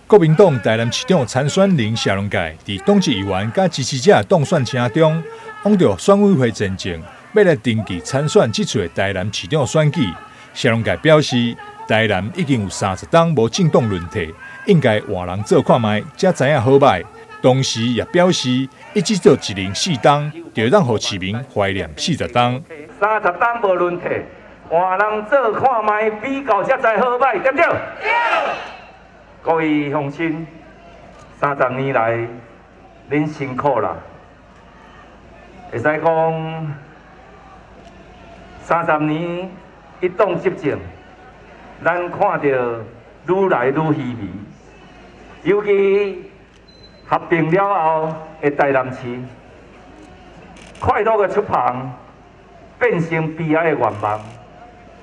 国民党台南市长参选人谢龙介伫党籍议员甲支持者当选车中，往着选委会前证，要来登记参选这次的台南市长选举。谢龙介表示，台南已经有30党无政党轮替，应该换人做看卖，才知影好歹。同时也表示，一直做一人4党，就让互市民怀念40党。30党无轮替，换人做看卖，比较才知好歹，对不对？对。各位乡亲，30年来，恁辛苦啦。会使讲，30年一党执政，咱看到愈来愈稀微，尤其合并了后的台南市，快乐的出旁变成悲哀的愿望。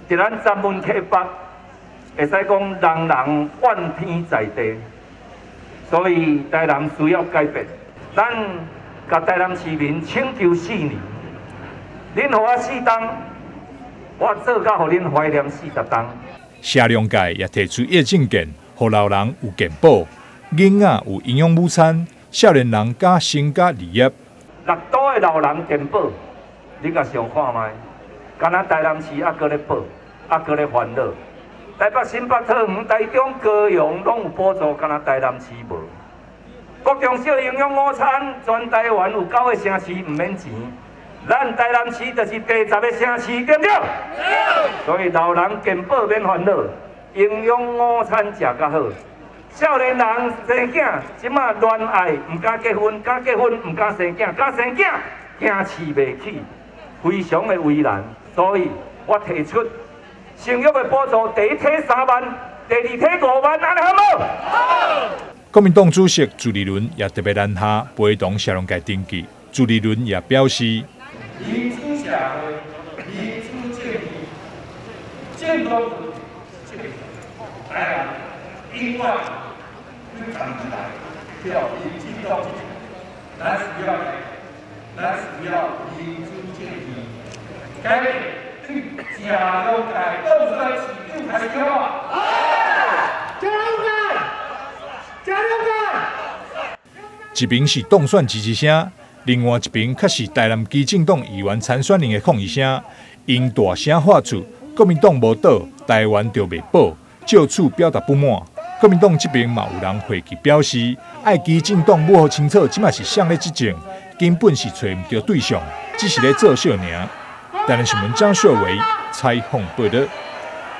伫咱詹文溪北，会使讲人人怨天在地，所以台南需要改变。咱甲台南市民请求4年，恁互我4党，我做到互恁怀念40党。谢龙介也提出夜政见，互老人有健保。囡仔有营养午餐，少年人加成家立业。六都的老人健保，你甲想看卖？敢若台南市还搁咧保，还搁咧烦恼。台北、新北、桃园、台中、高雄拢有补助，敢若台南市无。国中小营养午餐，全台湾有9个城市唔免钱，咱台南市就是第10个城市，对不对？所以老人健保免烦恼，营养午餐食较好。少年人生囝，即马恋爱唔敢结婚，敢结婚唔敢生囝，敢生囝惊饲袂起，非常的为难。所以我提出生育的补助，第一梯3万，第二梯5万，安尼好无？好。国民党主席朱立伦也特别南下陪同谢龙介登记。朱立伦也表示：民主社会，民主正义，建国台湾因为日常以来要民主到底，咱需要民主正义，改变对家乡改斗出来起步还是要啊！一边是当选支持声，另外一边却是台南基政党议员参选人的抗议声，因大声喊出国民党无倒，台湾就袂保，就此表达不满。国民党这边嘛有人回击表示，爱基政党摸好清楚，即卖是谁咧执政，根本是找唔到对象，只是咧做秀尔。但是新闻张秀维采访报道。